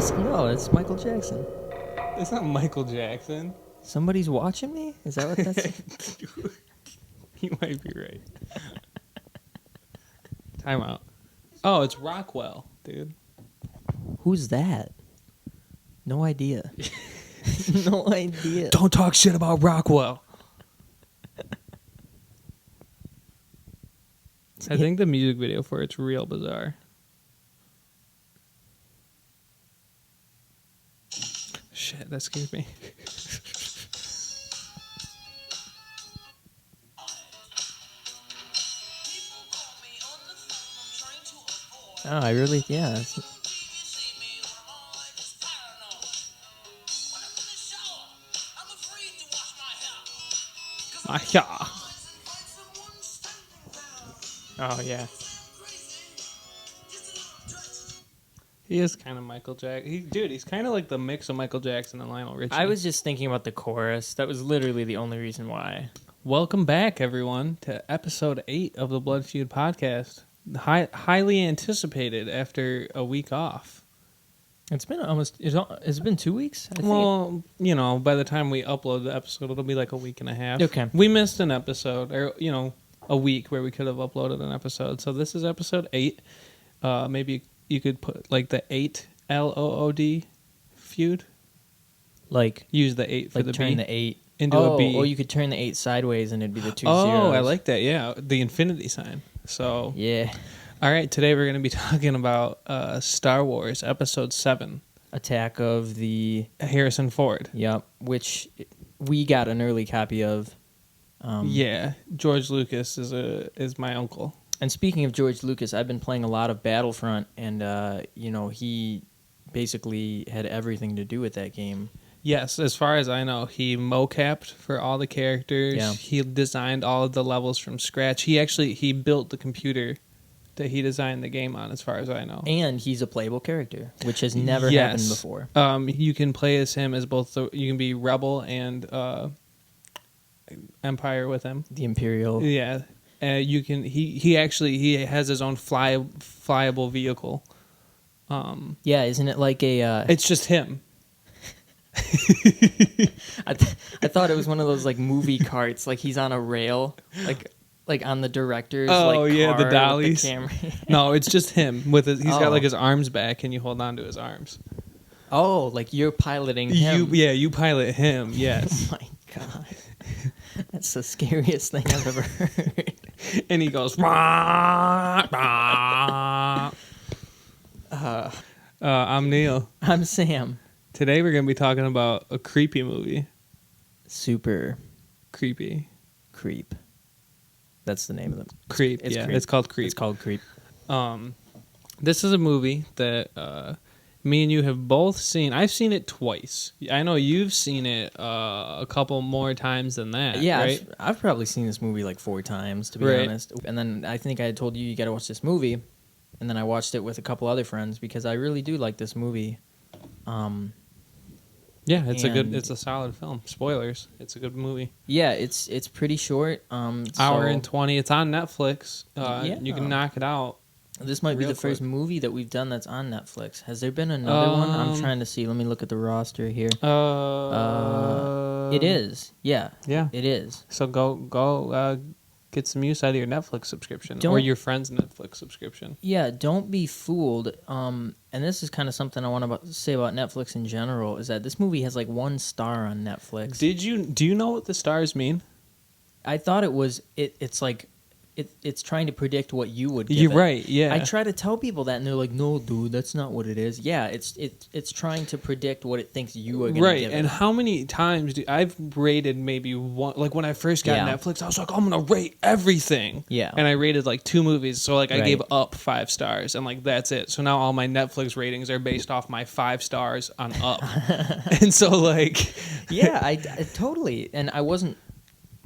No, it's Michael Jackson. It's not Michael Jackson. Somebody's watching me? Is that what that's? You might be right. Time out. Oh, it's Rockwell, dude. Who's that? No idea. No idea. Don't talk shit about Rockwell. I think the music video for it's real bizarre. Shit, that scared me. Oh, I really, yeah. Yeah. Oh, yeah. He is kind of Michael Jackson. Dude, he's kind of like the mix of Michael Jackson and Lionel Richie. I was just thinking about the chorus. That was literally the only reason why. Welcome back, everyone, to episode 8 of the Blood Feud podcast. Highly anticipated after a week off. It's been it's been 2 weeks? I think. Well, you know, by the time we upload the episode, it'll be like a week and a half. Okay. We missed an episode, or, you know, a week where we could have uploaded an episode. So this is episode 8. Maybe you could put like the 8 LOOD feud. Like use the 8 for like the turn B the 8 into a B. Or you could turn the 8 sideways and it'd be the 2 Oh, zeros. I like that. Yeah, the infinity sign. So Yeah. All right, today we're going to be talking about Star Wars Episode 7. Attack of the... Harrison Ford. Yep, which we got an early copy of. Yeah, George Lucas is my uncle. And speaking of George Lucas, I've been playing a lot of Battlefront, and he basically had everything to do with that game. Yes, as far as I know, he mocapped for all the characters. Yeah. He designed all of the levels from scratch. He built the computer that he designed the game on, as far as I know. And he's a playable character, which has never happened before. You can play as him as both. You can be Rebel and Empire with him. The Imperial. Yeah, you can. He has his own flyable vehicle. Yeah, isn't it like a? It's just him. I thought it was one of those like movie carts, like he's on a rail, like on the director's. Oh, like, yeah, car the with dollies. camera. No, it's just him with he's got Oh. like his arms back, and you hold on to his arms. Oh, like you're piloting him. You pilot him. Yes. Oh my god, that's the scariest thing I've ever heard. And he goes. Rah, rah. I'm Neil. I'm Sam. Today we're gonna be talking about a creepy movie. Super Creepy. Creep. That's the name of the Creep. It's yeah, Creep. it's called Creep. It's called Creep. This is a movie that me and you have both seen. I've seen it twice. I know you've seen it a couple more times than that. Yeah, right? I've probably seen this movie like 4 times, to be Right. honest. And then I think I had told you got to watch this movie, and then I watched it with a couple other friends because I really do like this movie. Yeah, it's And- a solid film. Spoilers. It's a good movie. Yeah, it's pretty short. Hour and 20. It's on Netflix. Yeah. You can knock it out. This might be real the first quick. movie that we've done that's on Netflix. Has there been another one? I'm trying to see. Let me look at the roster here. It is. Yeah. Yeah. It is. So go get some use out of your Netflix subscription or Don't- your friend's Netflix subscription. Yeah, don't be fooled. And this is kind of something I want to say about Netflix in general, is that this movie has like 1 star on Netflix. Do you know what the stars mean? I thought it was it's like it's trying to predict what you would give You're it. right, yeah. I try to tell people that and they're like, "No, dude, that's not what it is." Yeah, it's trying to predict what it thinks you are going to Right, give and it. how many times I've rated maybe one, like when I first got Yeah. Netflix, I was like, I'm going to rate everything. Yeah. And I rated like 2 movies, so like I Right. gave Up 5 stars, and like that's it. So now all my Netflix ratings are based off my 5 stars on Up. And so like... Yeah, I totally. And I wasn't.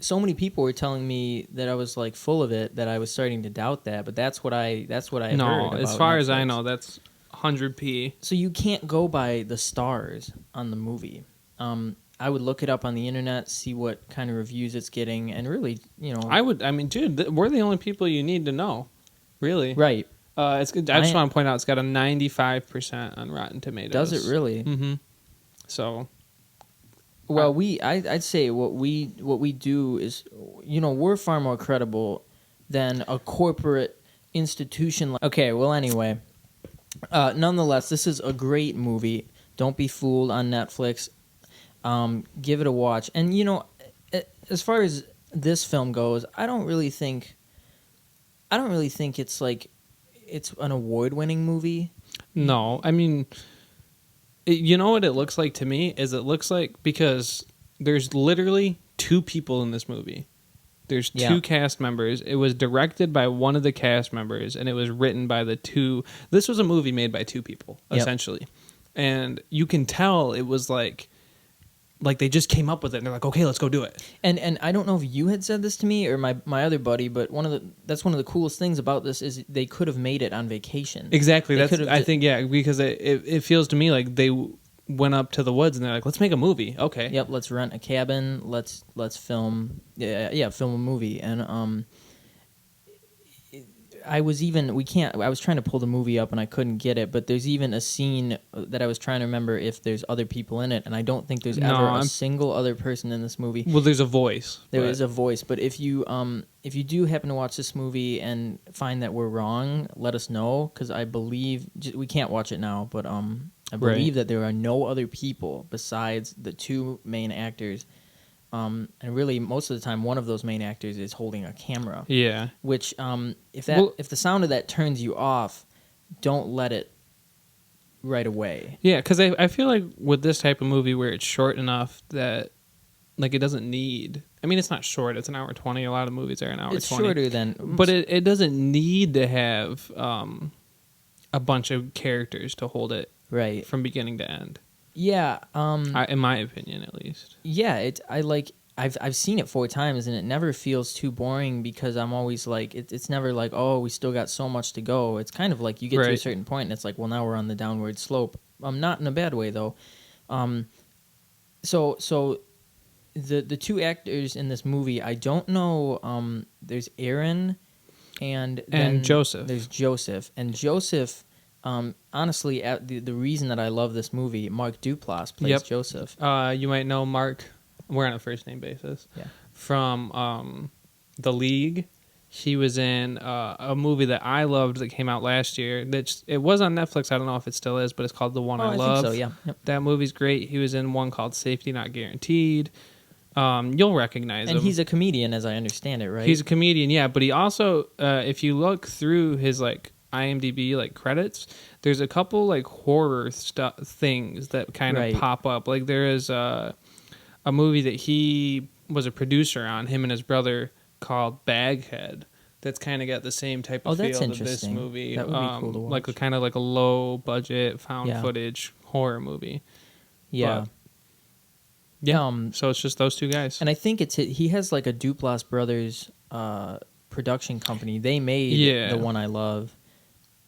So many people were telling me that I was like full of it, that I was starting to doubt that. But that's what I heard. No, as about far as I Netflix. know, that's 100p. So you can't go by the stars on the movie. I would look it up on the internet, see what kind of reviews it's getting, and really, I mean, dude, we're the only people you need to know, really. Right. It's good. I just want to point out it's got a 95% on Rotten Tomatoes. Does it really? Mm-hmm. So, well, I'd say what we do is, we're far more credible than a corporate institution. Okay, well, anyway, nonetheless, this is a great movie. Don't be fooled on Netflix. Give it a watch. And as far as this film goes, I don't really think it's like it's an award-winning movie. No, I mean, you know what it looks like to me is it looks like, because there's literally 2 people in this movie. There's 2 cast members. It was directed by one of the cast members, and it was written by the 2. This was a movie made by 2 people, essentially. And you can tell it was like they just came up with it, and they're like, okay, let's go do it. And I don't know if you had said this to me or my other buddy, but that's one of the coolest things about this is they could have made it on vacation. Exactly. I think, because it feels to me like they went up to the woods and they're like, let's make a movie. Okay. Yep. Let's rent a cabin. Let's film. Film a movie. And I was trying to pull the movie up and I couldn't get it, but there's even a scene that I was trying to remember if there's other people in it, and I don't think there's ever a single other person in this movie. Well, there's a voice. There is a voice, but if you do happen to watch this movie and find that we're wrong, let us know, because I believe we can't watch it now, but I believe that there are no other people besides the 2 main actors. And really, most of the time, one of those main actors is holding a camera. Yeah. Which, if the sound of that turns you off, don't let it right away. Yeah, because I feel like with this type of movie where it's short enough that, like, it doesn't need... I mean, it's not short. It's an hour 20. A lot of movies are an hour 20. It's shorter than... But it doesn't need to have a bunch of characters to hold it from beginning to end. Yeah, in my opinion, at least. Yeah, I've seen it 4 times and it never feels too boring, because I'm always like, it's never like, oh, we still got so much to go. It's kind of like you get to a certain point and it's like, well, now we're on the downward slope. Not in a bad way though. So the 2 actors in this movie, I don't know. There's Aaron and Joseph. There's Joseph, and Joseph. Honestly, the reason that I love this movie, Mark Duplass plays Joseph. You might know Mark. We're on a first name basis. Yeah. From The League. He was in a movie that I loved that came out last year. It was on Netflix. I don't know if it still is, but it's called The One I Love. I think so, yeah. Yep. That movie's great. He was in one called Safety Not Guaranteed. You'll recognize him. And he's a comedian, as I understand it, right? He's a comedian, yeah. But he also, if you look through his IMDb credits, there's a couple horror things that kind of pop up. Like there is a movie that he was a producer on, him and his brother, called Baghead. That's kind of got the same type of feel of this movie. That would be cool to watch. Like a low budget found footage horror movie. Yeah. But, yeah. So it's just those 2 guys. And I think he has a Duplass Brothers production company. They made The One I Love.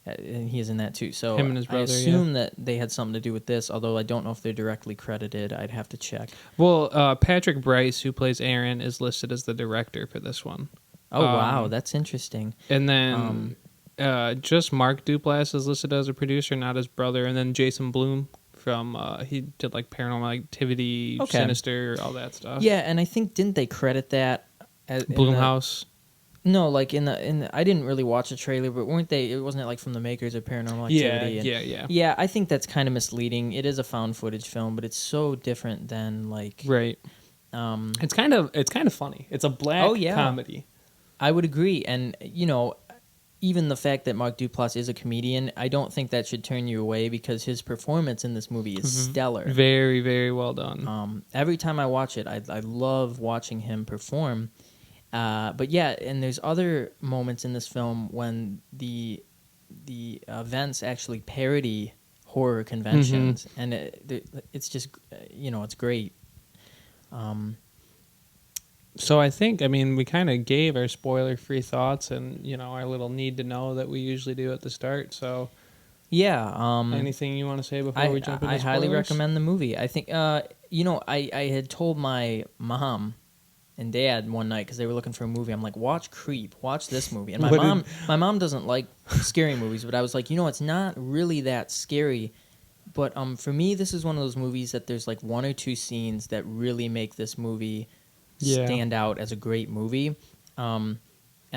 And he's in that too. So him and his brother, I assume that they had something to do with this, although I don't know if they're directly credited. I'd have to check. Well, Patrick Bryce, who plays Aaron, is listed as the director for this one. Oh, wow. That's interesting. And then just Mark Duplass is listed as a producer, not his brother. And then Jason Blum from, he did Paranormal Activity, Sinister, all that stuff. Yeah, and I think, didn't they credit that? Blumhouse? No, in the I didn't really watch the trailer, but weren't they? Wasn't it from the makers of Paranormal Activity? Yeah. Yeah, I think that's kind of misleading. It is a found footage film, but it's so different than right. It's kind of funny. It's a black comedy. I would agree, and even the fact that Mark Duplass is a comedian, I don't think that should turn you away, because his performance in this movie is stellar. Very, very well done. Every time I watch it, I love watching him perform. But yeah, and there's other moments in this film when the events actually parody horror conventions, and it's just it's great. So I think we kind of gave our spoiler-free thoughts and our little need to know that we usually do at the start. So yeah, anything you want to say before we jump into spoilers? I highly recommend the movie. I think I had told my mom and Dad one night because they were looking for a movie. I'm like, watch Creep, watch this movie. And What my mom doesn't like scary movies, but I was like, it's not really that scary. But for me, this is one of those movies that there's like one or two scenes that really make this movie stand out as a great movie. And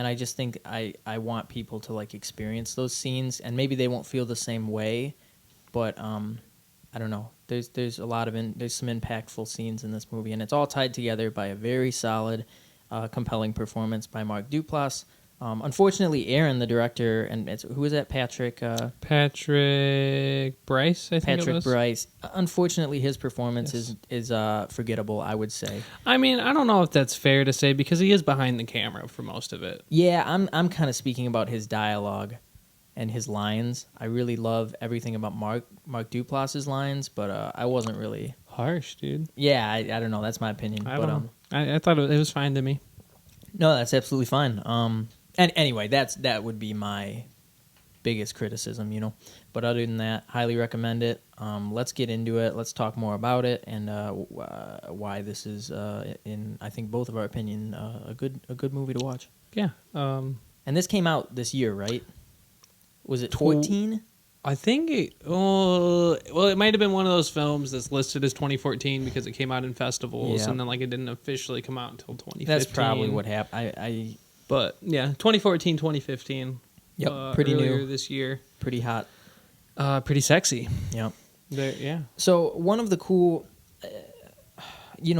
I just think I want people to like experience those scenes, and maybe they won't feel the same way, but I don't know. There's there's some impactful scenes in this movie, and it's all tied together by a very solid, compelling performance by Mark Duplass. Unfortunately, Aaron, the director, and who is that? Patrick Bryce, I think Patrick it was. Bryce. Unfortunately, his performance is forgettable, I would say. I mean, I don't know if that's fair to say because he is behind the camera for most of it. Yeah, I'm kind of speaking about his dialogue and his lines. I really love everything about Mark Duplass's lines, but I wasn't really harsh, dude. Yeah, I don't know. That's my opinion. I thought it was fine to me. No, that's absolutely fine. And anyway, that would be my biggest criticism, But other than that, highly recommend it. Let's get into it. Let's talk more about it and why this is, in I think both of our opinion, a good movie to watch. Yeah. And this came out this year, right? Was it 14? I think it might have been one of those films that's listed as 2014 because it came out in festivals, and then like it didn't officially come out until 2015. That's probably what happened. But yeah, 2014, 2015. Yep, pretty earlier new this year. Pretty hot. Pretty sexy. Yep. Yeah. So one of the cool,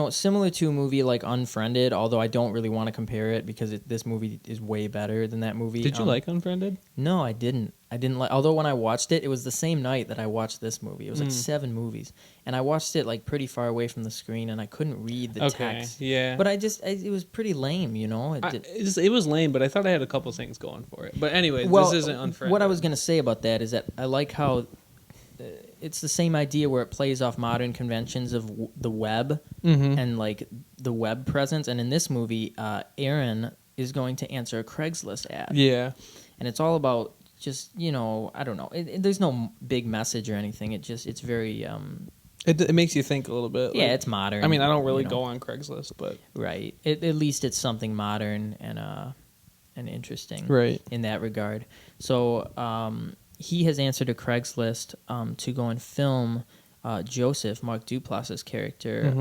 similar to a movie like Unfriended, although I don't really want to compare it because this movie is way better than that movie. Did you like Unfriended? No, I didn't. I didn't like. Although when I watched it, it was the same night that I watched this movie. It was like 7 movies, and I watched it like pretty far away from the screen, and I couldn't read the text. Yeah. But it was pretty lame, It was lame, but I thought I had a couple things going for it. But anyway, this isn't Unfriended. What I was gonna say about that is that I like how it's the same idea where it plays off modern conventions of the web and like the web presence. And in this movie, Aaron is going to answer a Craigslist ad. Yeah. And it's all about just, I don't know. There's no big message or anything. It's very... It makes you think a little bit. Yeah, it's modern. I mean, I don't really go on Craigslist, but... Right. At least it's something modern and interesting. Right. In that regard. So... he has answered a Craigslist to go and film Joseph, Mark Duplass's character.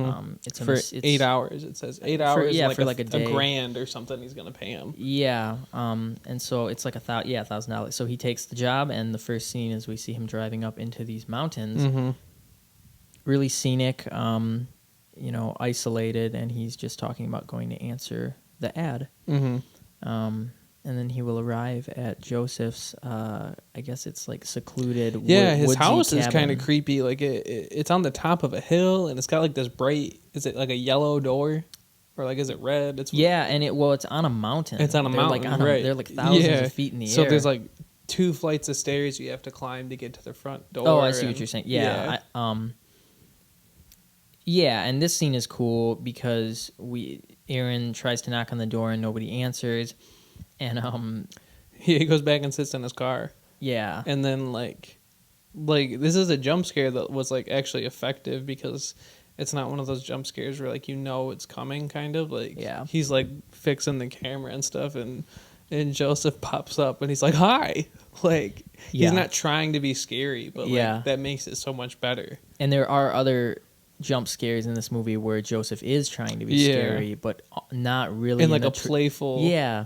It's for 8 hours. It says 8 hours. For like a day. $1,000 or something. He's gonna pay him. Yeah. And so it's like $1,000. So he takes the job, and the first scene is we see him driving up into these mountains. Really scenic. Isolated, and he's just talking about going to answer the ad. And then he will arrive at Joseph's, I guess it's like secluded his house cabin. is kind of creepy. Like it's on the top of a hill, and it's got like this bright, is it like a yellow door? Or like, is it red? It's on a mountain. It's on a mountain, right. They're like thousands of feet in the air. So there's like 2 flights of stairs you have to climb to get to the front door. Oh, I see what you're saying. Yeah. And this scene is cool because Aaron tries to knock on the door and nobody answers. And he goes back and sits in his car. Yeah. And then like this is a jump scare that was like actually effective because it's not one of those jump scares where like it's coming kind of like he's like fixing the camera and stuff and Joseph pops up and he's like, "Hi." Like he's not trying to be scary, but like that makes it so much better. And there are other jump scares in this movie where Joseph is trying to be scary, but not really in like a playful.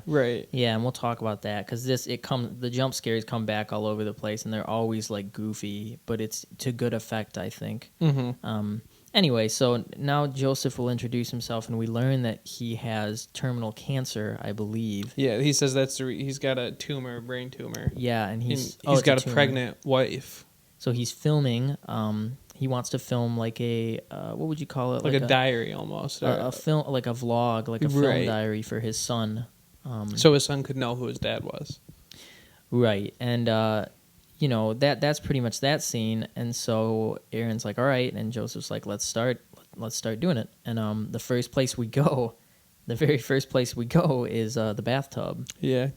Right. Yeah, and we'll talk about that because the jump scares come back all over the place, and they're always like goofy, but it's to good effect, I think. Anyway, so now Joseph will introduce himself, and we learn that he has terminal cancer, I believe. Yeah, he says he's got a brain tumor. Yeah, and he's got a pregnant wife. So he's filming. He wants to film like a what would you call it? Like a diary almost. A film, like a vlog, like a film diary for his son. So his son could know who his dad was. Right, and that's pretty much that scene. And so Aaron's like, all right, and Joseph's like, let's start doing it. And the very first place we go is the bathtub. Yeah.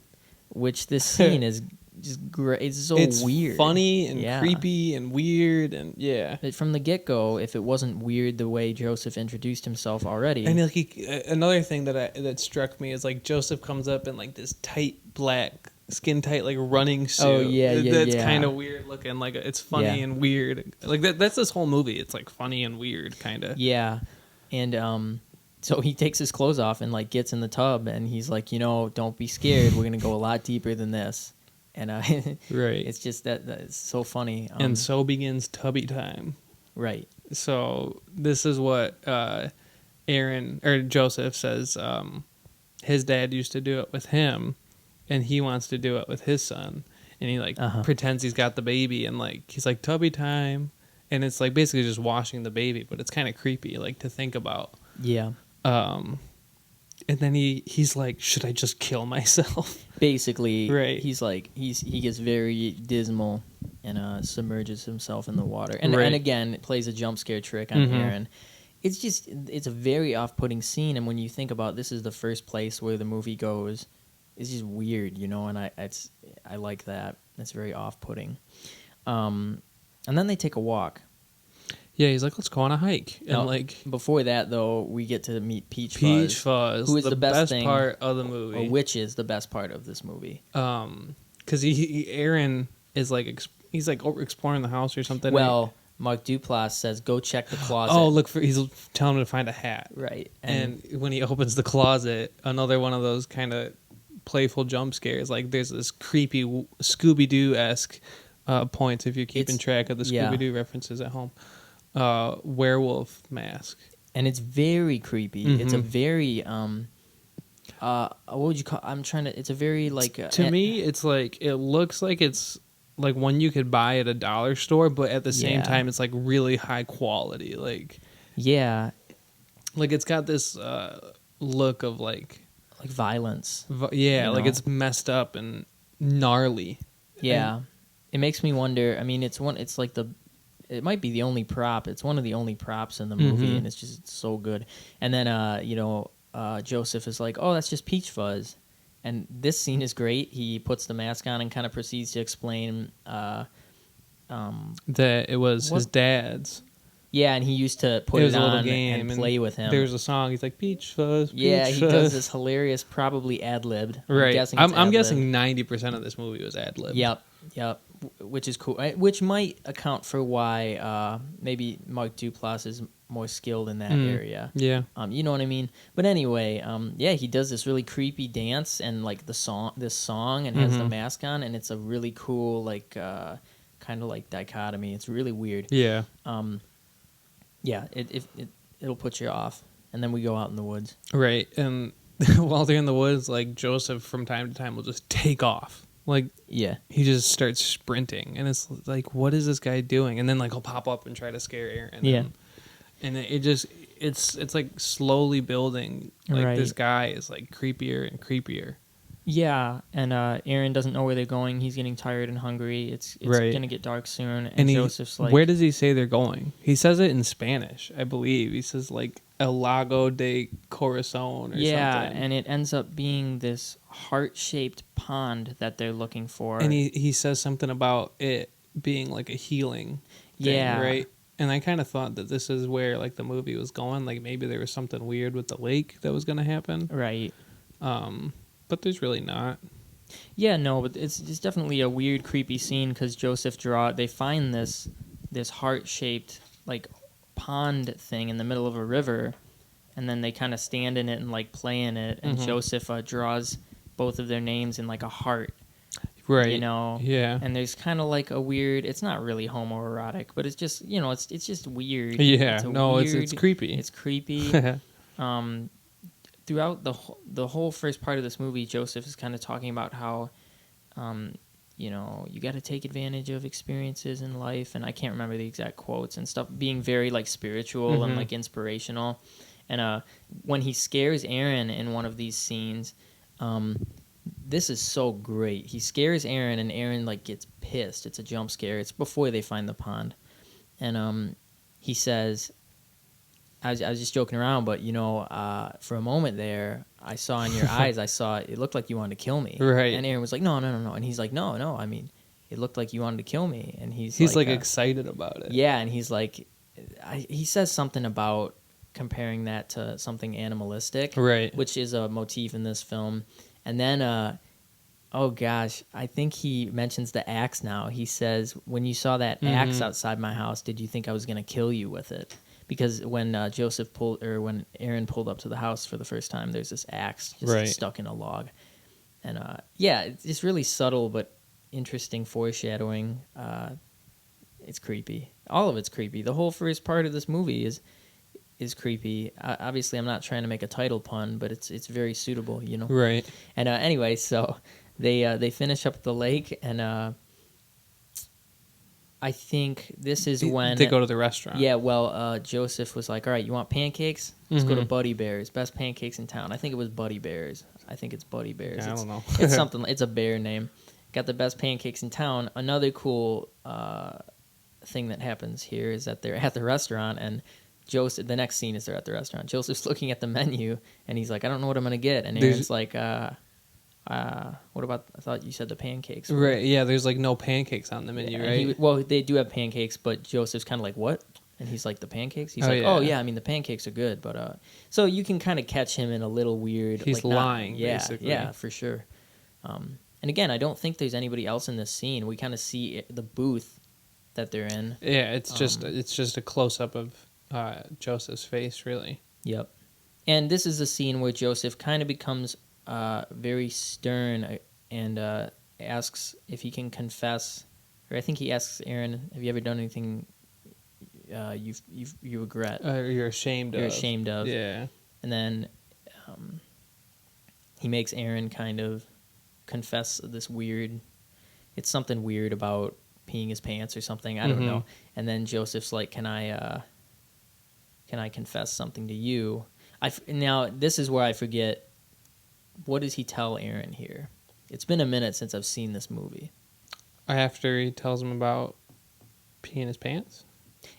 Which this scene is just great. It's so it's weird, funny and creepy and weird, and But from the get go, if it wasn't weird the way Joseph introduced himself already, and like another thing that struck me is like Joseph comes up in like this tight black skin tight like running suit. Oh yeah, that's kind of weird looking. Like it's funny and weird. Like that's this whole movie. It's like funny and weird, kind of. Yeah, and so he takes his clothes off and like gets in the tub, and he's like, don't be scared. We're gonna go a lot deeper than this. And right, it's just that's so funny. And so begins tubby time. Right. So this is what Aaron or Joseph says. His dad used to do it with him, and he wants to do it with his son. And he like pretends he's got the baby, and like he's like tubby time, and it's like basically just washing the baby, but it's kind of creepy like to think about. Yeah. And then he's like, should I just kill myself? Basically, right. He's like he gets very dismal and submerges himself in the water, and again it plays a jump scare trick on Aaron. It's a very off-putting scene, and when you think about this is the first place where the movie goes, it's just weird, and I like that. It's very off-putting. And then they take a walk. Yeah, he's like, let's go on a hike. And now, like before that, though, we get to meet Peach Fuzz, who is the best thing, part of the movie, or which is the best part of this movie. Because Aaron is like he's like exploring the house or something. Well, Mark Duplass says, "Go check the closet." Oh, he's telling him to find a hat. Right, and when he opens the closet, another one of those kind of playful jump scares. Like there's this creepy Scooby-Doo-esque points if you're keeping track of the Scooby-Doo references at home. Werewolf mask, and it's very creepy. It's a very what would you call? It's a very like to me, it's like it looks like it's like one you could buy at a dollar store, but at the same time, it's like really high quality. Like like it's got this look of like violence. Like it's messed up and gnarly. Yeah, it makes me wonder. I mean, it's like it might be the only prop. It's one of the only props in the movie, and it's just so good. And then, Joseph is like, "Oh, that's just Peach Fuzz," and this scene is great. He puts the mask on and kind of proceeds to explain that it was his dad's. Yeah, and he used to put it on and play with him. There's a song. He's like Peach Fuzz. He does this hilarious, probably ad-libbed. Right. I'm guessing 90% of this movie was ad-libbed. Yep. Which is cool. Which might account for why maybe Mark Duplass is more skilled in that area. Yeah. You know what I mean? But anyway, he does this really creepy dance and like this song and has the mask on, and it's a really cool like kind of like dichotomy. It's really weird. Yeah. It'll put you off. And then we go out in the woods. Right. And while they're in the woods, like Joseph from time to time will just take off. Like, he just starts sprinting, and it's like, what is this guy doing? And then like he'll pop up and try to scare Aaron. And it's like slowly building. Like this guy is like creepier and creepier. Yeah, and Aaron doesn't know where they're going. He's getting tired and hungry. It's gonna get dark soon. And Joseph's like, where does he say they're going? He says it in Spanish, I believe. He says like El Lago de Corazon or something. Yeah, and it ends up being this heart-shaped pond that they're looking for. And he says something about it being like a healing thing, right? And I kind of thought that this is where like the movie was going. Like maybe there was something weird with the lake that was going to happen. Right. But there's really not. Yeah, no, but it's definitely a weird, creepy scene because they find this heart-shaped like pond thing in the middle of a river, and then they kind of stand in it and like play in it, and Joseph draws both of their names in like a heart. Right. Yeah. And there's kind of like a weird, it's not really homoerotic, but it's just, it's just weird. Yeah. It's creepy. It's creepy. Throughout the whole first part of this movie, Joseph is kind of talking about how, you got to take advantage of experiences in life, and I can't remember the exact quotes and stuff, being very like spiritual and like inspirational. And when he scares Aaron in one of these scenes, this is so great. He scares Aaron, and Aaron like gets pissed. It's a jump scare. It's before they find the pond, and he says, I was just joking around, but for a moment there, I saw in your eyes, it looked like you wanted to kill me. Right. And Aaron was like, no, and he's like, no, I mean, it looked like you wanted to kill me. And he's like excited about it. Yeah, and he's like, he says something about comparing that to something animalistic, right? Which is a motif in this film. And then, oh gosh, I think he mentions the axe now. He says, when you saw that axe outside my house, did you think I was going to kill you with it? Because when when Aaron pulled up to the house for the first time, there's this axe just stuck in a log. And it's really subtle but interesting foreshadowing. It's creepy. All of it's creepy. The whole first part of this movie is creepy. Obviously, I'm not trying to make a title pun, but it's very suitable, Right. And anyway, so they finish up at the lake, and I think this is when they go to the restaurant. Yeah, well, Joseph was like, "All right, you want pancakes? Let's go to Buddy Bear's, best pancakes in town." I think it was Buddy Bear's. I think it's Buddy Bear's. I don't know. It's something. It's a bear name. Got the best pancakes in town. Another cool thing that happens here is that they're at the restaurant, and Joseph. The next scene is they're at the restaurant. Joseph's looking at the menu, and he's like, "I don't know what I'm gonna get." And Aaron's like, "What about? I thought you said the pancakes." Right? Yeah. There's like no pancakes on the menu, right? Well, they do have pancakes, but Joseph's kind of like, "What?" And he's like, "The pancakes." He's like, "Oh yeah, I mean the pancakes are good, but so you can kind of catch him in a little weird. He's lying, basically. Yeah, for sure. And again, I don't think there's anybody else in this scene. We kind of see the booth that they're in. Yeah, it's just a close up of Joseph's face, really. Yep. And this is the scene where Joseph kind of becomes very stern and asks if he can confess, or I think he asks Aaron, "Have you ever done anything you regret? You're ashamed of?" Yeah. And then he makes Aaron kind of confess this weird. It's something weird about peeing his pants or something. I don't know. And then Joseph's like, "Can I confess something to you?" Now this is where I forget. What does he tell Aaron here? It's been a minute since I've seen this movie. After he tells him about peeing his pants?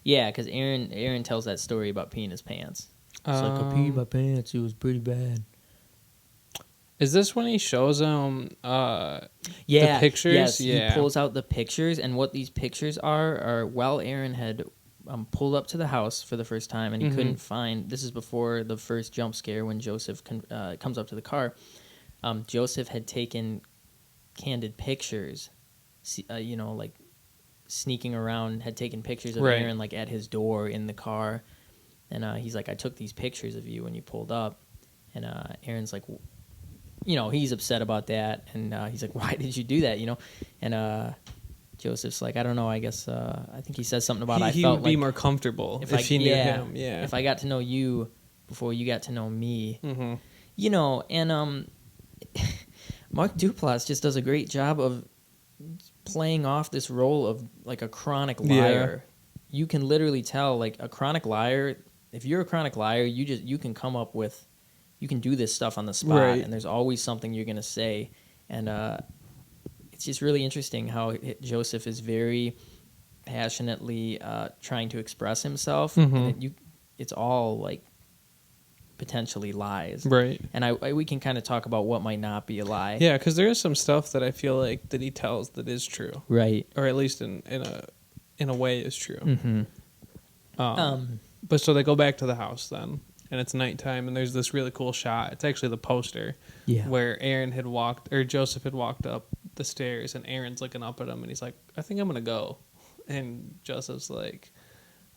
Yeah, because Aaron tells that story about peeing his pants. It's like, "I peed my pants. It was pretty bad." Is this when he shows him the pictures? Yes, yeah. He pulls out the pictures, and what these pictures are while Aaron had pulled up to the house for the first time, and he couldn't find. This is before the first jump scare when Joseph comes up to the car. Joseph had taken candid pictures, like sneaking around, had taken pictures of Aaron like at his door in the car, and he's like, "I took these pictures of you when you pulled up," and Aaron's like, he's upset about that, and he's like, "Why did you do that?" And Joseph's like, "I don't know. I guess I think he says something about he felt would be like more comfortable if he knew him. Yeah, if I got to know you before you got to know me, and Mark Duplass just does a great job of playing off this role of like a chronic liar. Yeah. You can literally tell like a chronic liar. If you're a chronic liar, you can come up with. You can do this stuff on the spot, and there's always something you're going to say. And it's just really interesting how Joseph is very passionately trying to express himself. And it's all like potentially lies. Right. And we can kind of talk about what might not be a lie. Yeah, because there is some stuff that I feel like that he tells that is true. Right. Or at least in a way is true. But so they go back to the house then. And it's nighttime, and there's this really cool shot. It's actually the poster where Joseph had walked up the stairs, and Aaron's looking up at him, and he's like, "I think I'm gonna go." And Joseph's like,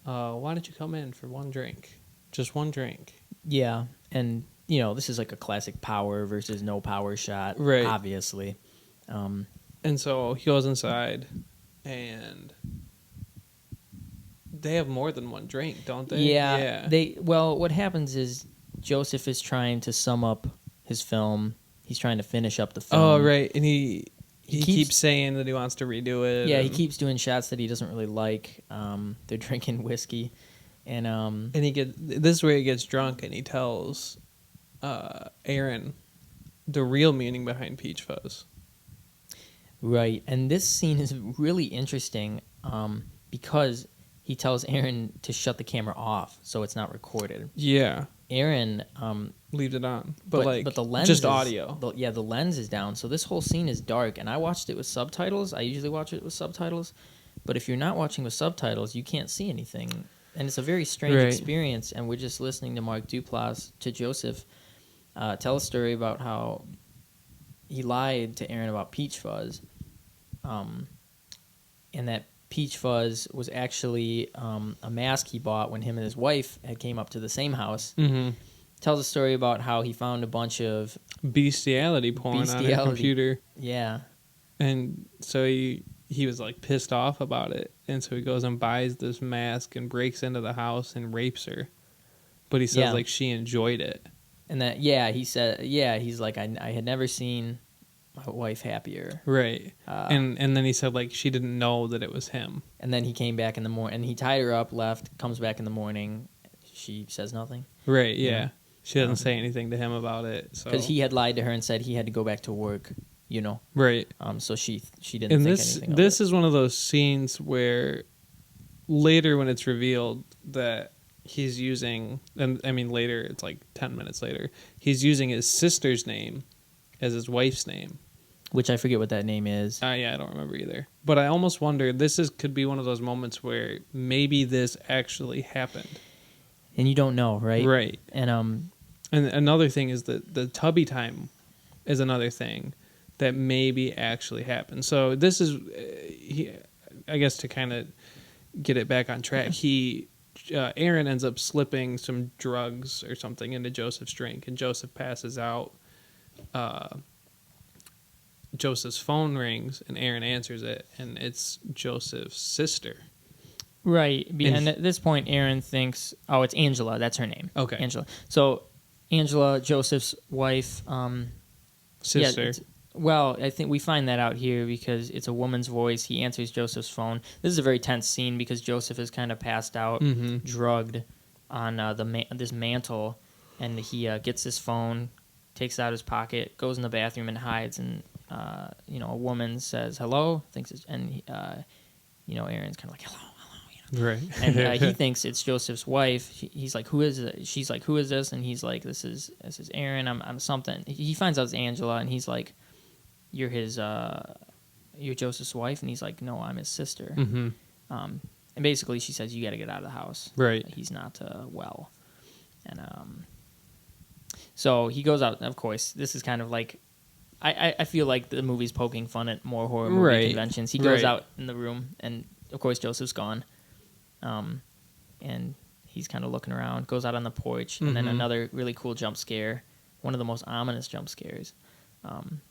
"Why don't you come in for one drink? Just one drink." Yeah, and this is like a classic power versus no power shot, right? Obviously. And so he goes inside, and they have more than one drink, don't they? Yeah. What happens is Joseph is trying to sum up his film. He's trying to finish up the film. Oh, right. And he keeps saying that he wants to redo it. Yeah, he keeps doing shots that he doesn't really like. They're drinking whiskey. And this is where he gets drunk, and he tells Aaron the real meaning behind peach fuzz. Right. And this scene is really interesting because he tells Aaron to shut the camera off so it's not recorded. Yeah. Aaron leaves it on, but the lens just is, audio. The lens is down, so this whole scene is dark. And I watched it with subtitles. I usually watch it with subtitles, but if you're not watching with subtitles, you can't see anything, and it's a very strange experience. And we're just listening to Mark Duplass, to Joseph, tell a story about how he lied to Aaron about peach fuzz, and that peach fuzz was actually a mask he bought when him and his wife had came up to the same house. Mm-hmm. Tells a story about how he found a bunch of bestiality porn on his computer. Yeah. And so he was like pissed off about it, and so he goes and buys this mask and breaks into the house and rapes her. But he says like she enjoyed it. And that he said he's like I had never seen my wife happier. Right. And then he said like she didn't know that it was him. And then he came back in the morning and he tied her up, left, comes back in the morning. She says nothing. Right, yeah. She doesn't say anything to him about it. Because he had lied to her and said he had to go back to work, you know. Right. So she didn't think anything of it. This is one of those scenes where later when it's revealed that he's using, and I mean later, it's like 10 minutes later, he's using his sister's name as his wife's name. Which I forget what that name is. Yeah, I don't remember either. But I almost wonder, could be one of those moments where maybe this actually happened. And you don't know, right? Right. And another thing is that the tubby time is another thing that maybe actually happened. So this is, I guess to kind of get it back on track, Aaron ends up slipping some drugs or something into Joseph's drink, and Joseph passes out. Joseph's phone rings, and Aaron answers it, and it's Joseph's sister. Right. And at this point, Aaron thinks, it's Angela. That's her name. Okay. Angela. So Angela, Joseph's wife. Sister. Well, I think we find that out here because it's a woman's voice. He answers Joseph's phone. This is a very tense scene because Joseph is kind of passed out, drugged on this mantle, and he gets his phone, takes it out of his pocket, goes in the bathroom and hides, and a woman says hello, Aaron's kind of like hello. Right. And he thinks it's Joseph's wife. He's like, who is it? She's like, who is this? And he's like, this is Aaron. I'm something. He finds out it's Angela, and he's like, you're Joseph's wife? And he's like, no, I'm his sister. Mm-hmm. And basically she says, you got to get out of the house. Right. He's not well. And so he goes out. Of course, this is kind of like, I feel like the movie's poking fun at more horror movie conventions. He goes out in the room, and of course Joseph's gone. And he's kind of looking around, goes out on the porch, and then another really cool jump scare, one of the most ominous jump scares,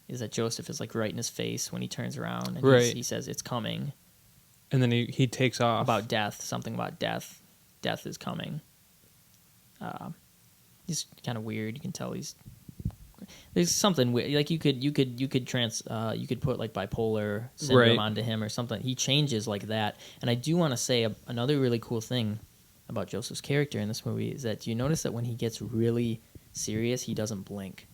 is that Joseph is like right in his face when he turns around, and he says, it's coming. And then he takes off. About death, something about death. Death is coming. He's kind of weird. You can tell there's something weird. Like you could put like bipolar syndrome onto him or something. He changes like that. And I do want to say another really cool thing about Joseph's character in this movie is that, do you notice that when he gets really serious, he doesn't blink?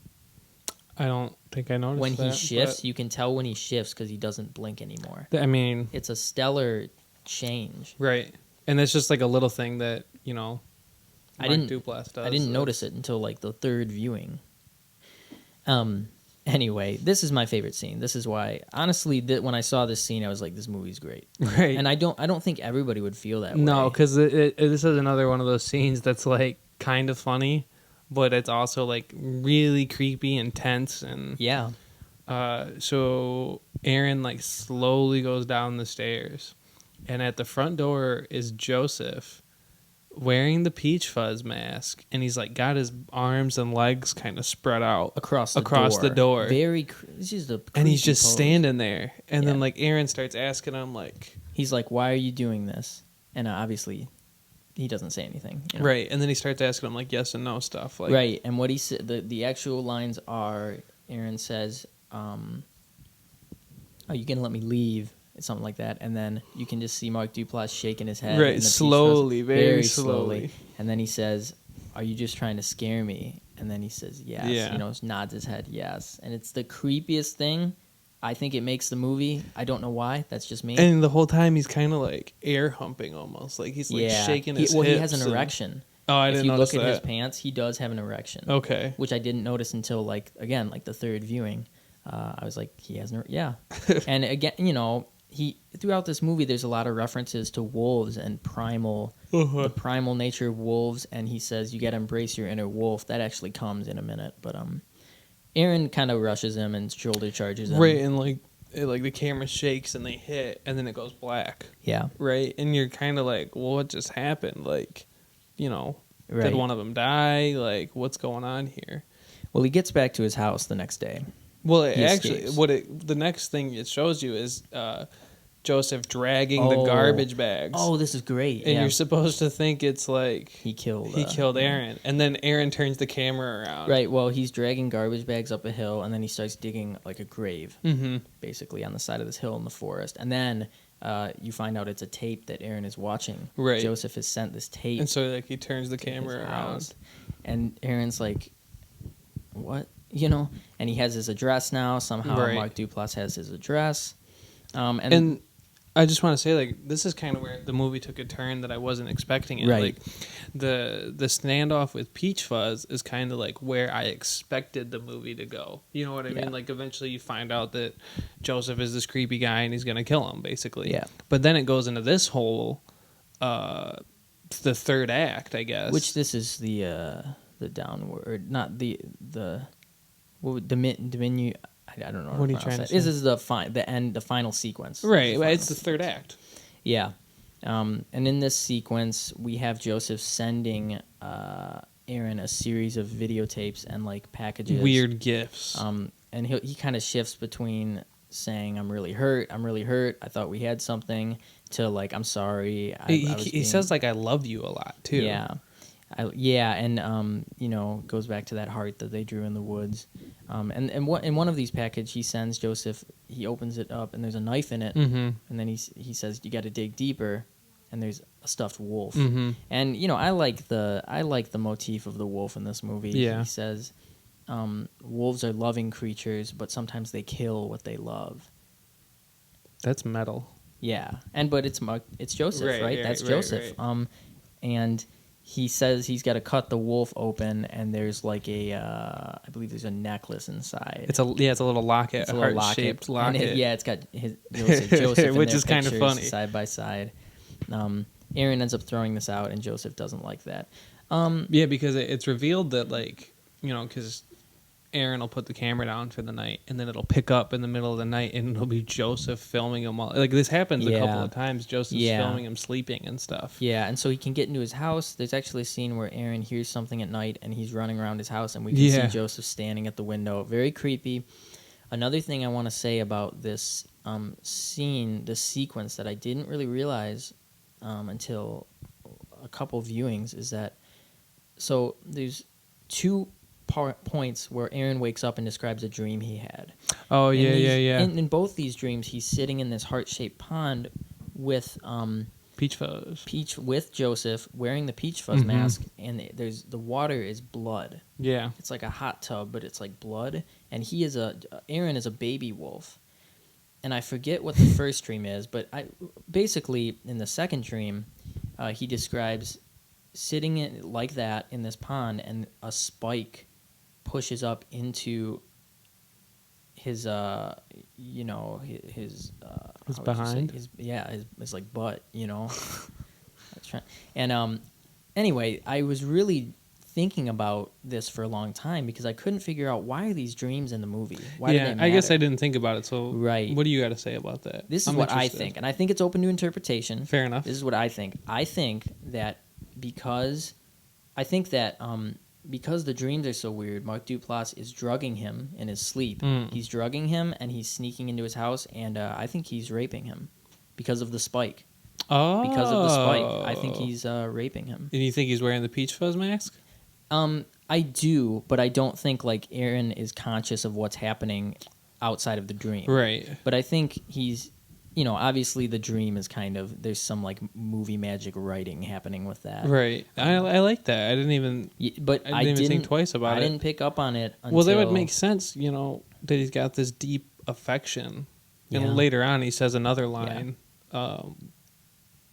I don't think I noticed when that. When he shifts, you can tell when he shifts because he doesn't blink anymore. I mean, it's a stellar change. Right. And it's just like a little thing that, I didn't does. notice it until like the third viewing. Anyway, this is my favorite scene. This is why, honestly, when I saw this scene, I was like, this movie's great. Right. And I don't think everybody would feel that way. No, because this is another one of those scenes that's like kind of funny, but it's also like really creepy and tense. And yeah. So Aaron like slowly goes down the stairs, and at the front door is Joseph wearing the peach fuzz mask, and he's like got his arms and legs kind of spread out across the door. This is the and he's just standing there, and then like Aaron starts asking him like, he's like, why are you doing this? And obviously he doesn't say anything, right? And then he starts asking him like yes and no stuff, like right. And what he said, the actual lines are, Aaron says, "Are you gonna let me leave?" Something like that, and then you can just see Mark Duplass shaking his head, right, slowly, very slowly, and then he says, "Are you just trying to scare me?" And then he says, "Yes." Yeah. Nods his head, yes, and it's the creepiest thing I think it makes the movie. I don't know why. That's just me. And the whole time he's kind of like air humping almost. Like he's like shaking his hips. He has an erection. Oh, I didn't notice that. If you look at his pants, he does have an erection. Okay. Which I didn't notice until like the third viewing. I was like, he has no, yeah. And again, he throughout this movie, there's a lot of references to wolves and the primal nature of wolves. And he says, you got to embrace your inner wolf. That actually comes in a minute. But Aaron kind of rushes him and shoulder charges him. Right, and like the camera shakes and they hit, and then it goes black. Yeah. Right, and you're kind of like, well, what just happened? Like, right. Did one of them die? Like, what's going on here? Well, he gets back to his house the next day. Well, the next thing it shows you is Joseph dragging the garbage bags. Oh, this is great. And you're supposed to think it's like he killed Aaron. And then Aaron turns the camera around. Right, well, he's dragging garbage bags up a hill, and then he starts digging like a grave, basically, on the side of this hill in the forest. And then you find out it's a tape that Aaron is watching. Right. Joseph has sent this tape. And so like he turns the camera around. And Aaron's like, what? And he has his address now. Somehow Mark Duplass has his address. And I just want to say, like, this is kind of where the movie took a turn that I wasn't expecting it. Right. Like, the standoff with Peach Fuzz is kind of like where I expected the movie to go. You know what I mean? Like, eventually you find out that Joseph is this creepy guy and he's going to kill him, basically. Yeah. But then it goes into this whole, the third act, I guess. Which this is the downward, not the menu. I don't know. What are you trying to say? This is the final sequence. Right, it's the third act. Yeah. And in this sequence, we have Joseph sending Aaron a series of videotapes and like packages. Weird gifts. And he kind of shifts between saying, I'm really hurt, I thought we had something, to like, I'm sorry. He says like, I love you a lot, too. Yeah. And goes back to that heart that they drew in the woods. And in one of these packages, he sends Joseph. He opens it up, and there's a knife in it. Mm-hmm. And then he says, "You got to dig deeper." And there's a stuffed wolf. Mm-hmm. And I like the motif of the wolf in this movie. Yeah. He says, "Wolves are loving creatures, but sometimes they kill what they love." That's metal. Yeah, but it's Joseph, right? That's Joseph. Right. And he says he's got to cut the wolf open, and there's like I believe there's a necklace inside. It's a little locket, it's a heart-shaped locket. It's got Joseph which is kind of funny, side by side. Aaron ends up throwing this out, and Joseph doesn't like that. Because it's revealed that because Aaron will put the camera down for the night, and then it'll pick up in the middle of the night, and it'll be Joseph filming him. Like this happens a couple of times. Joseph's filming him sleeping and stuff. Yeah, and so he can get into his house. There's actually a scene where Aaron hears something at night, and he's running around his house, and we can see Joseph standing at the window. Very creepy. Another thing I want to say about this scene, this sequence that I didn't really realize until a couple viewings, is that there's two points where Aaron wakes up and describes a dream he had. Oh, yeah. In both these dreams, he's sitting in this heart-shaped pond with Peach Fuzz. With Joseph wearing the Peach Fuzz mask, and the water is blood. Yeah, it's like a hot tub, but it's like blood. And Aaron is a baby wolf, and I forget what the first dream is, but basically in the second dream, he describes sitting like that in this pond, and a spike pushes up into his behind, his like butt, and anyway, I was really thinking about this for a long time because I couldn't figure out why are these dreams in the movie. Why do they matter? I guess I didn't think about it. So right, what do you got to say about that? This is what I think, and I think it's open to interpretation. Fair enough. This is what I think. I think that because the dreams are so weird, Mark Duplass is drugging him in his sleep. He's drugging him, and he's sneaking into his house, and I think he's raping him because of the spike. Oh. Because of the spike. I think he's raping him. And you think he's wearing the Peach Fuzz mask? I do, but I don't think like Aaron is conscious of what's happening outside of the dream. Right. But I think he's... obviously the dream is there's some like movie magic writing happening with that. Right. I like that. I didn't even think twice about it. I didn't pick up on it until... Well, that would make sense, that he's got this deep affection. Yeah. And later on, he says another line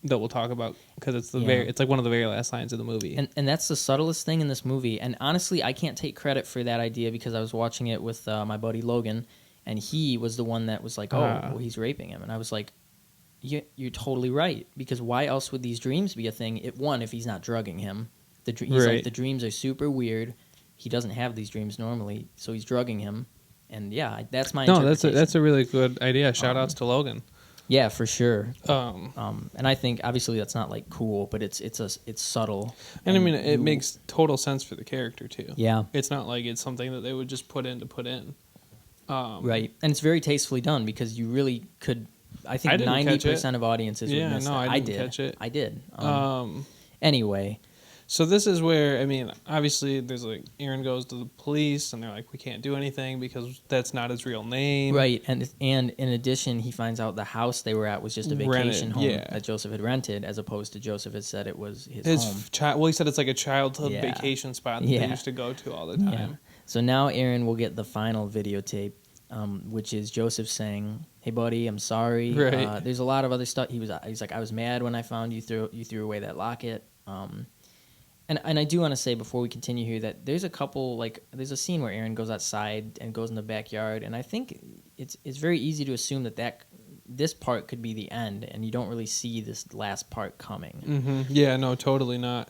that we'll talk about because it's it's like one of the very last lines of the movie. And that's the subtlest thing in this movie. And honestly, I can't take credit for that idea because I was watching it with my buddy Logan, and he was the one that was like, "Oh, well, he's raping him," and I was like, "You're totally right." Because why else would these dreams be a thing? If he's not drugging him, he's like, the dreams are super weird. He doesn't have these dreams normally, so he's drugging him. And yeah, that's my interpretation. That's a really good idea. Shout outs to Logan. Yeah, for sure. And I think obviously that's not like cool, but it's subtle. And I mean, it makes total sense for the character too. Yeah, it's not like it's something that they would just put in. Right, and it's very tastefully done because you really could. I think 90% of audiences would miss that. I didn't catch it. I did. Anyway. So this is where, I mean, obviously there's like, Aaron goes to the police and they're like, we can't do anything because that's not his real name. Right, and in addition, he finds out the house they were at was just a vacation home that Joseph had rented, as opposed to Joseph had said it was his home. Well, he said it's like a childhood vacation spot that they used to go to all the time. Yeah. So now Aaron will get the final videotape, which is Joseph saying, "Hey, buddy, I'm sorry. Right. There's a lot of other stuff." He's like, "I was mad when I found you threw away that locket." And I do want to say before we continue here that there's a scene where Aaron goes outside and goes in the backyard, and I think it's very easy to assume that this part could be the end, and you don't really see this last part coming. Mm-hmm. Yeah, no, totally not.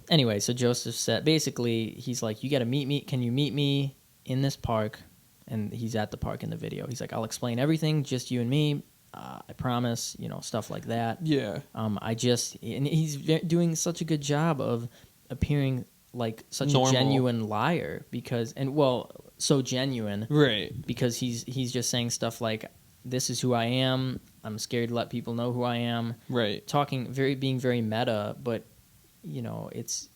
Anyway, so Joseph said, basically, he's like, "You got to meet me. Can you meet me in this park?" And he's at the park in the video. He's like, "I'll explain everything, just you and me. I promise," stuff like that. Yeah. And he's doing such a good job of appearing like such Normal. a genuine liar so genuine, right? Because he's just saying stuff like, "This is who I am. I'm scared to let people know who I am." Right. Being very meta, but it's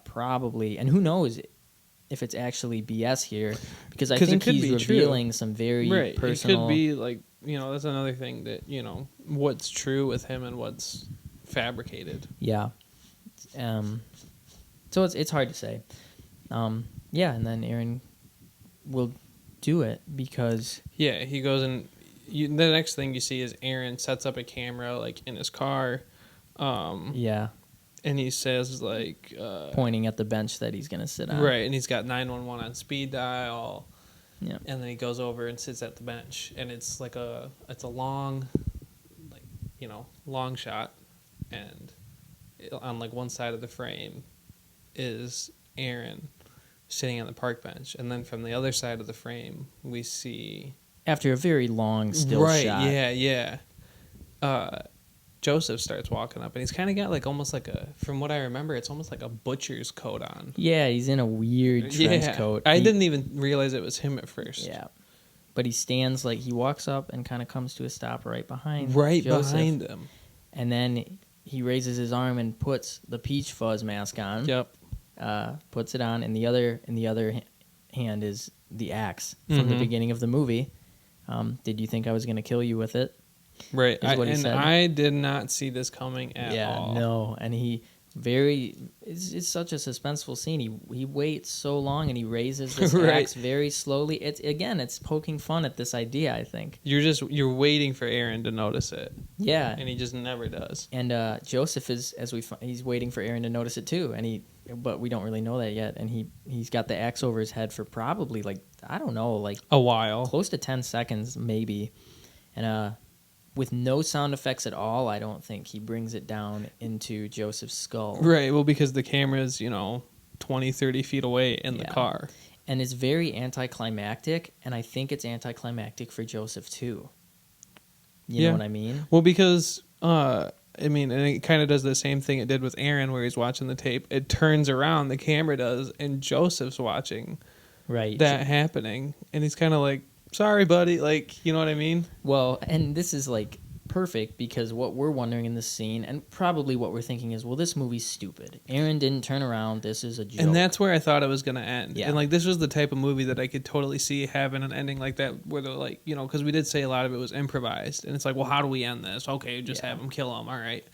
probably, and who knows if it's actually BS here, because I think he's revealing some very personal. It could be like, that's another thing that, what's true with him and what's fabricated. Yeah. So it's hard to say. And then Aaron will do it because... Yeah, he goes and... the next thing you see is Aaron sets up a camera, like, in his car. Yeah. And he says, like... pointing at the bench that he's going to sit on. Right, and he's got 911 on speed dial. Yeah. And then he goes over and sits at the bench. And it's like it's a long, like, long shot. And on, like, one side of the frame is Aaron sitting on the park bench, and then from the other side of the frame we see, after a very long still shot, Joseph starts walking up, and he's kind of got like almost like from what I remember, it's almost like a butcher's coat on. Yeah, he's in a weird trench coat. I didn't even realize it was him at first. Yeah, but he stands, like, he walks up and kind of comes to a stop right behind behind him, and then he raises his arm and puts the Peach Fuzz mask on. Yep. Puts it on, and the other hand is the axe from the beginning of the movie. Did you think I was going to kill you with it? Right. I did not see this coming at all. Yeah, no. And it's such a suspenseful scene. He waits so long, and he raises this axe very slowly. It's poking fun at this idea, I think. You're waiting for Aaron to notice it. Yeah. And he just never does. And Joseph is, he's waiting for Aaron to notice it too, but we don't really know that yet. And he's got the axe over his head for probably, like, I don't know, like a while, close to 10 seconds maybe. And with no sound effects at all, I don't think he brings it down into Joseph's skull. Right, well, because the camera's, 20, 30 feet away in the car. And it's very anticlimactic, and I think it's anticlimactic for Joseph too. You know what I mean? Well, because, and it kind of does the same thing it did with Aaron where he's watching the tape. It turns around, the camera does, and Joseph's watching that happening. And he's kind of like, "Sorry, buddy," like, you know what I mean? Well, and this is like perfect because what we're wondering in this scene, and probably what we're thinking is, well, this movie's stupid. Aaron didn't turn around. This is a joke. And that's where I thought it was going to end. Yeah. And like, this was the type of movie that I could totally see having an ending like that, where they're like, because we did say a lot of it was improvised, and it's like, well, how do we end this? Okay, just have him kill him. All right.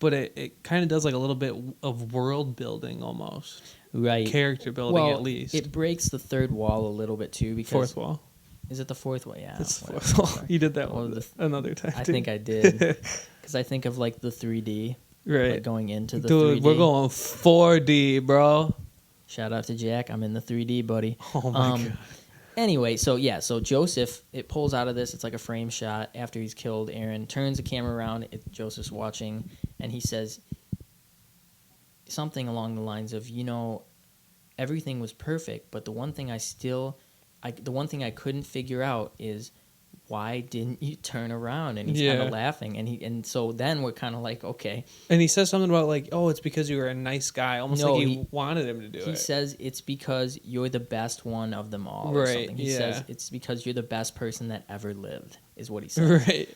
But it kind of does like a little bit of world building almost. Right. Character building, at least. It breaks the third wall a little bit too, because fourth wall. Is it the fourth one? Yeah. That's the fourth one. You did that one another time. I think I did. Because I think of like the 3D. Right. Like going into the Dude, 3D. We're going 4D, bro. Shout out to Jack. I'm in the 3D, buddy. Oh, my God. Anyway, so Joseph, it pulls out of this. It's like a frame shot after he's killed Aaron. Turns the camera around. Joseph's watching, and he says something along the lines of, everything was perfect, but the one thing I couldn't figure out is, why didn't you turn around? And he's kind of laughing, and so then we're kind of like, okay. And he says something about like, oh, it's because you were a nice guy, almost like he wanted him to do it. He says it's because you're the best one of them all, right? Or something. He says it's because you're the best person that ever lived, is what he says. Right.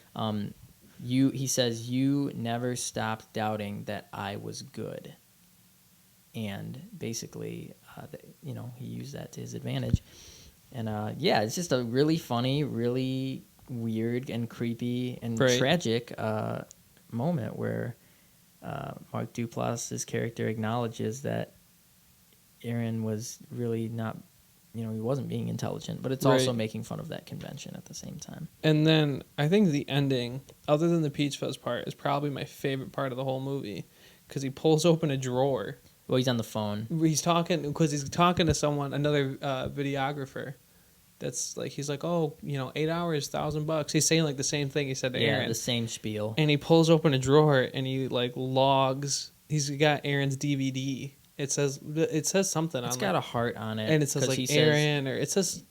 He says you never stopped doubting that I was good, and basically, he used that to his advantage. And it's just a really funny, really weird and creepy and tragic moment where Mark Duplass's character acknowledges that Aaron was really not, he wasn't being intelligent, but it's also making fun of that convention at the same time. And then I think the ending, other than the Peach Fuzz part, is probably my favorite part of the whole movie, because he pulls open a drawer. Well, he's on the phone. He's talking to someone, another videographer. That's like, he's like, oh, 8 hours, $1,000. He's saying like the same thing he said to Aaron. Yeah, the same spiel. And he pulls open a drawer and he like logs. He's got Aaron's DVD. It says something on it. It's got a heart on it. And it says like Aaron, or it says,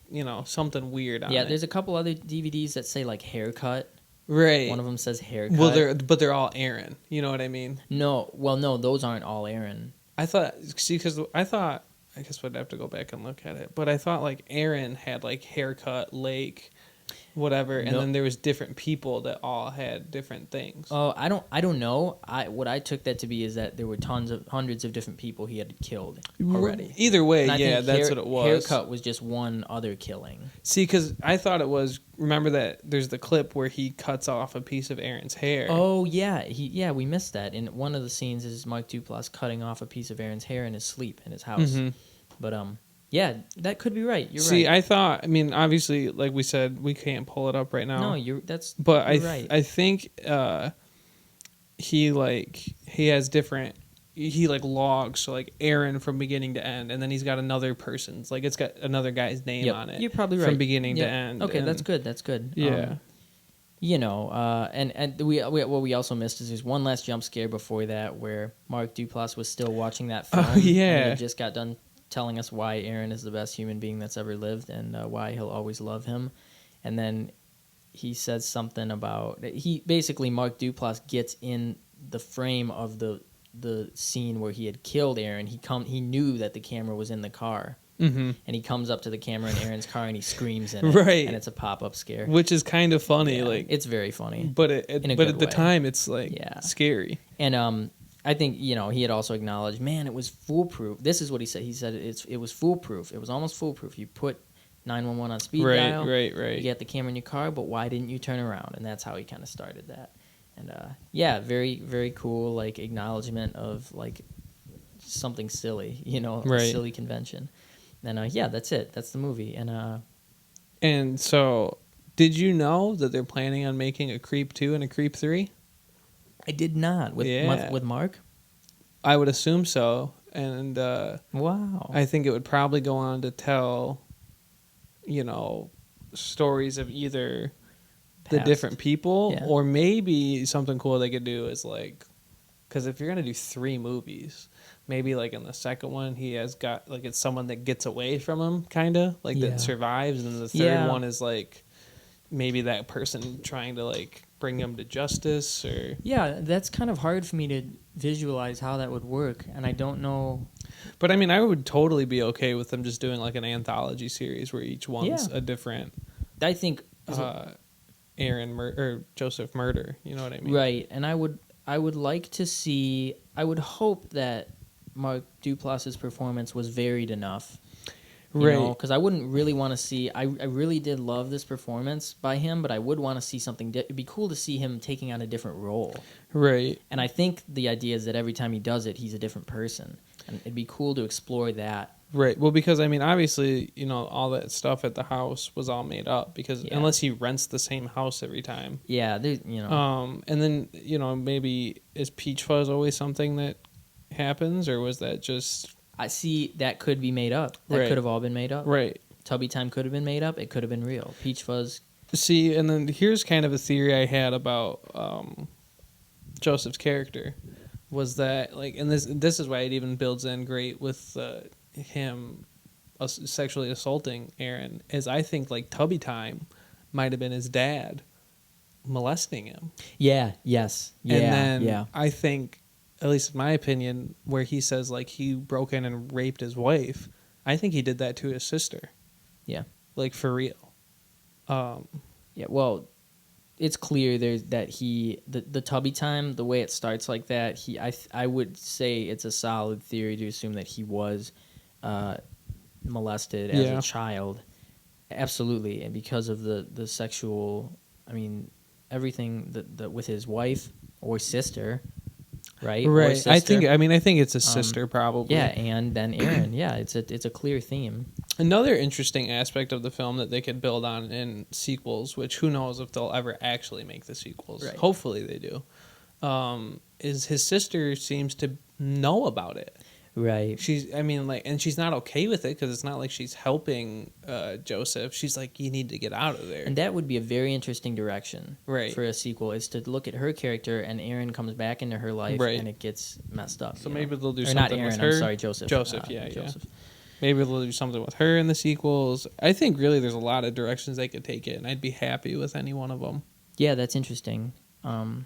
something weird on it. Yeah, there's a couple other DVDs that say like haircut. Right. One of them says haircut. Well, they're all Aaron. You know what I mean? No, those aren't all Aaron. I thought, I guess we'd have to go back and look at it. But I thought like Aaron had like haircut, lake, whatever, and then there was different people that all had different things. Oh, I don't know. What I took that to be is that there were hundreds of different people he had killed already. Either way, that's what it was. Haircut was just one other killing. See, because I thought it was. Remember that there's the clip where he cuts off a piece of Aaron's hair. Oh yeah, we missed that. In one of the scenes is Mark Duplass cutting off a piece of Aaron's hair in his sleep in his house. Mm-hmm. But yeah, that could be right. You're right. See, I thought. I mean, obviously, like we said, we can't pull it up right now. No, But right. I think he has different. He like logs, so like Aaron from beginning to end, and then he's got another person's, like it's got another guy's name on it. You're probably right from beginning to end. Okay, that's good. That's good. Yeah. And what we also missed is there's one last jump scare before that where Mark Duplass was still watching that film. Oh yeah. And he just got done telling us why Aaron is the best human being that's ever lived and why he'll always love him, and then he says something about Mark Duplass gets in the frame of the scene where he had killed Aaron. He knew that the camera was in the car. Mm-hmm. And he comes up to the camera in Aaron's car and he screams in it. Right. And it's a pop-up scare. Which is kind of funny. Yeah, like it's very funny. But at the time, it's like scary. And I think, he had also acknowledged, man, it was foolproof. This is what he said. He said it was foolproof. It was almost foolproof. You put 911 on speed dial. Right. You get the camera in your car, but why didn't you turn around? And that's how he kind of started that. And very, very cool, like, acknowledgement of, like, something silly, a silly convention. And that's it. That's the movie. And so, did you know that they're planning on making a Creep 2 and a Creep 3? I did not. With Mark? I would assume so. And wow. I think it would probably go on to tell, stories of either the different people, or maybe something cool they could do is like, because if you're going to do 3 movies, maybe like in the second one he has got like it's someone that gets away from him, kind of like that survives, and then the third one is like maybe that person trying to like bring him to justice. Or that's kind of hard for me to visualize how that would work, and I don't know. But I mean, I would totally be okay with them just doing like an anthology series where each one's a different. I think Aaron or Joseph murder. You know what I mean? Right, and I would like to see. I would hope that Mark Duplass's performance was varied enough. Right. Because I wouldn't really want to see. I really did love this performance by him, but I would want to see something. It'd be cool to see him taking on a different role. Right. And I think the idea is that every time he does it, he's a different person. And it'd be cool to explore that. Right. Well, because I mean, obviously, all that stuff at the house was all made up because unless he rents the same house every time. Yeah, And then maybe is peach fuzz always something that happens, or was that just? I see that could be made up. That could have all been made up. Right. Tubby time could have been made up. It could have been real. Peach fuzz. See, and then here's kind of a theory I had about Joseph's character was that and this is why it even builds in great with him sexually assaulting Aaron, is I think Tubby time might have been his dad molesting him. Yeah. Yes. Yeah. And then I think, at least in my opinion, where he says he broke in and raped his wife, I think he did that to his sister. Yeah. For real. Yeah. Well, it's clear that the Tubby time, the way it starts like that, I would say it's a solid theory to assume that he was molested as a child. Absolutely. And because of the sexual, everything that with his wife or sister, right? Right. Or sister. I think it's a sister probably. Yeah, and then Aaron. Yeah, it's a clear theme. Another interesting aspect of the film that they could build on in sequels, which who knows if they'll ever actually make the sequels. Right. Hopefully they do. Is his sister seems to know about it. Right. And she's not okay with it because it's not like she's helping Joseph. She's like, you need to get out of there. And that would be a very interesting direction right. for a sequel, is to look at her character and Aaron comes back into her life and it gets messed up. So maybe they'll do or something not Aaron, with her. I'm sorry, Joseph. Joseph. Maybe they'll do something with her in the sequels. I think really there's a lot of directions they could take it, and I'd be happy with any one of them. Yeah, that's interesting. I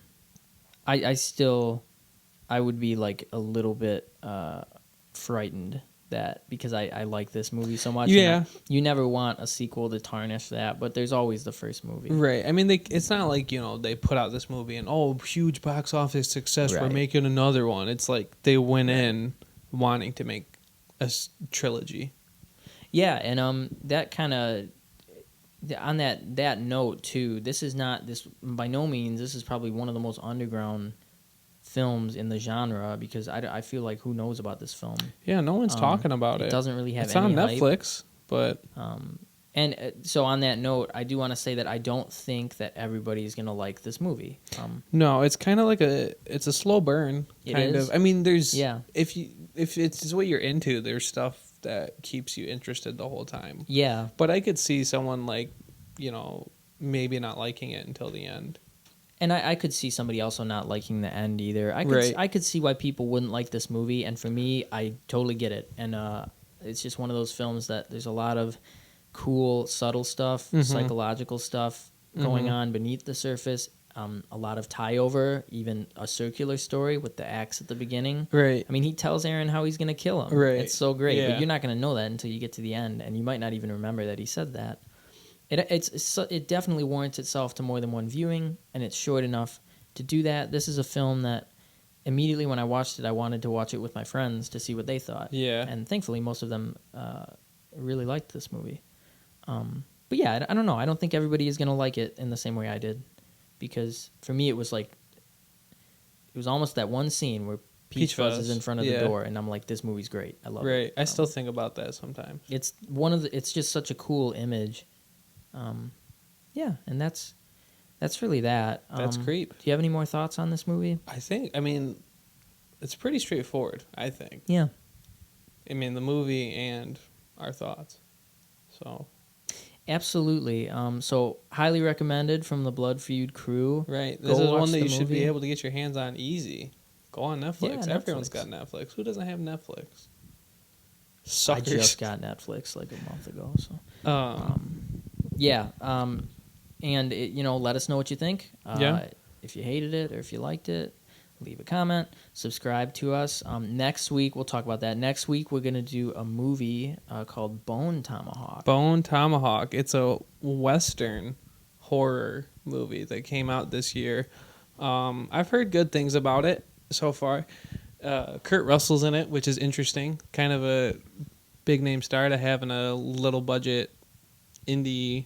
would be a little bit frightened that because I like this movie so much. Yeah. You never want a sequel to tarnish that, but there's always the first movie. Right. It's not like, they put out this movie and, huge box office success, we're making another one. It's like they went in wanting to make a trilogy. Yeah, and that kind of on that note too, this by no means, this is probably one of the most underground films in the genre, because I feel like who knows about this film? Yeah, no one's talking about it. It doesn't really have it's any on Netflix, hype. And so on that note, I do want to say that I don't think that everybody's going to like this movie. No, it's kind of it's a slow burn kind of. There's if it's what you're into, there's stuff that keeps you interested the whole time. Yeah. But I could see someone maybe not liking it until the end. And I could see somebody also not liking the end either. I could see why people wouldn't like this movie, and for me, I totally get it. And it's just one of those films that there's a lot of cool, subtle stuff, psychological stuff going on beneath the surface. A lot of tie-over, even a circular story with the axe at the beginning. Right. He tells Aaron how he's going to kill him. Right. It's so great, yeah. but you're not going to know that until you get to the end, and you might not even remember that he said that. It definitely warrants itself to more than one viewing, and it's short enough to do that. This is a film that immediately when I watched it, I wanted to watch it with my friends to see what they thought. Yeah. And thankfully, most of them really liked this movie. But yeah, I don't know. I don't think everybody is going to like it in the same way I did, because for me, it was almost that one scene where Peach Fuzz is in front of the door, and I'm like, this movie's great. I love it. Right. I still think about that sometimes. It's just such a cool image. Yeah, and that's really that. That's Creep. Do you have any more thoughts on this movie? I think, it's pretty straightforward, I think. Yeah. The movie and our thoughts. So. Absolutely. So highly recommended from the Blood Feud crew. Right. This is one that you should be able to get your hands on easy. Go on Netflix. Yeah, Everyone's got Netflix. Who doesn't have Netflix? Suckers. I just got Netflix a month ago. So. Yeah. And let us know what you think. If you hated it or if you liked it, leave a comment. Subscribe to us. Next week we'll talk about that. Next week we're gonna do a movie called Bone Tomahawk. Bone Tomahawk. It's a Western horror movie that came out this year. I've heard good things about it so far. Kurt Russell's in it, which is interesting. Kind of a big name star to have in a little budget indie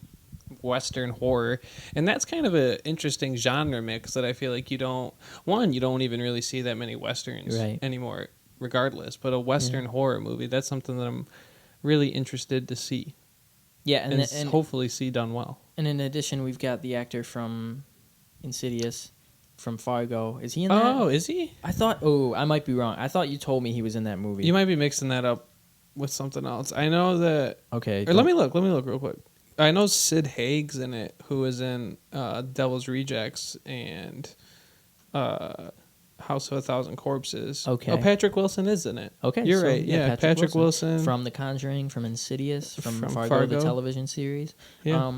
Western horror, and that's kind of an interesting genre mix that I feel like you don't even really see that many Westerns anymore, regardless. But a Western horror movie, that's something that I'm really interested to see. Yeah, and hopefully see done well. And in addition, we've got the actor from Insidious, from Fargo. Is he in that? Oh, is he? I thought. Oh, I might be wrong. I thought you told me he was in that movie. You might be mixing that up with something else. I know that. Okay. Or let me look real quick. I know Sid Haig's in it, who was in Devil's Rejects and House of a Thousand Corpses. Okay. Oh, Patrick Wilson is in it. Okay. You're right. Yeah, Patrick Wilson. From The Conjuring, from Insidious, from Fargo, the television series. Yeah.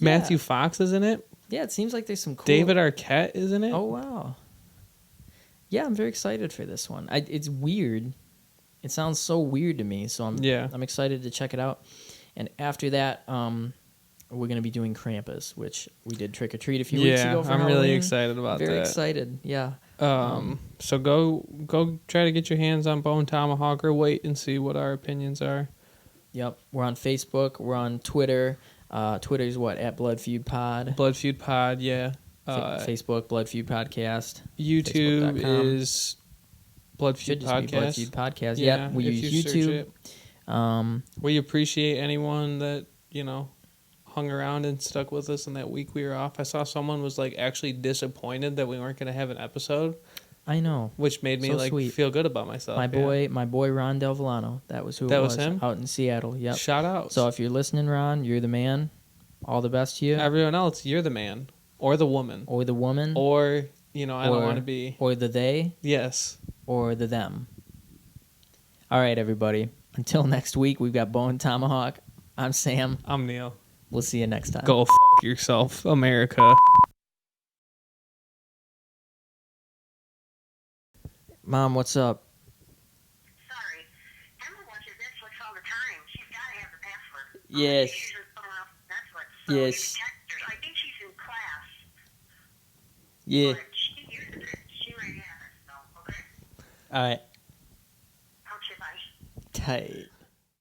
Matthew Fox is in it. Yeah, it seems like there's some cool... David Arquette is in it. Oh, wow. Yeah, I'm very excited for this one. It's weird. It sounds so weird to me, so I'm excited to check it out. And after that, we're going to be doing Krampus, which we did Trick or Treat a few weeks ago for I'm Halloween. really excited about that. Very excited, yeah. So go try to get your hands on Bone Tomahawk, or wait and see what our opinions are. Yep. We're on Facebook. We're on Twitter. Twitter's what? At Blood Feud Pod. Blood Feud Pod, yeah. Facebook, Blood Feud Podcast. YouTube is Blood Feud Should just Podcast. be Blood Feud Podcast. Yeah, yep. We if use you YouTube. We appreciate anyone that, hung around and stuck with us in that week we were off. I saw someone was actually disappointed that we weren't going to have an episode. I know, which made me sweet. Feel good about myself. My boy Ron Del Villano. That was who it was. That was him out in Seattle. Yep. Shout out. So if you're listening, Ron, you're the man. All the best to you. Everyone else, you're the man or the woman or the woman or I don't want to be or the they. Yes. Or the them. All right, everybody. Until next week, we've got Bone Tomahawk. I'm Sam. I'm Neil. We'll see you next time. Go yourself, America. Mom, what's up? Sorry. Emma watches Netflix all the time. She's got to have the password. Yes. She uses Netflix. So Yes. you can text her. I think she's in class. Yeah. But she uses it. She might have it. So, okay? All right. Okay, bye. Tight.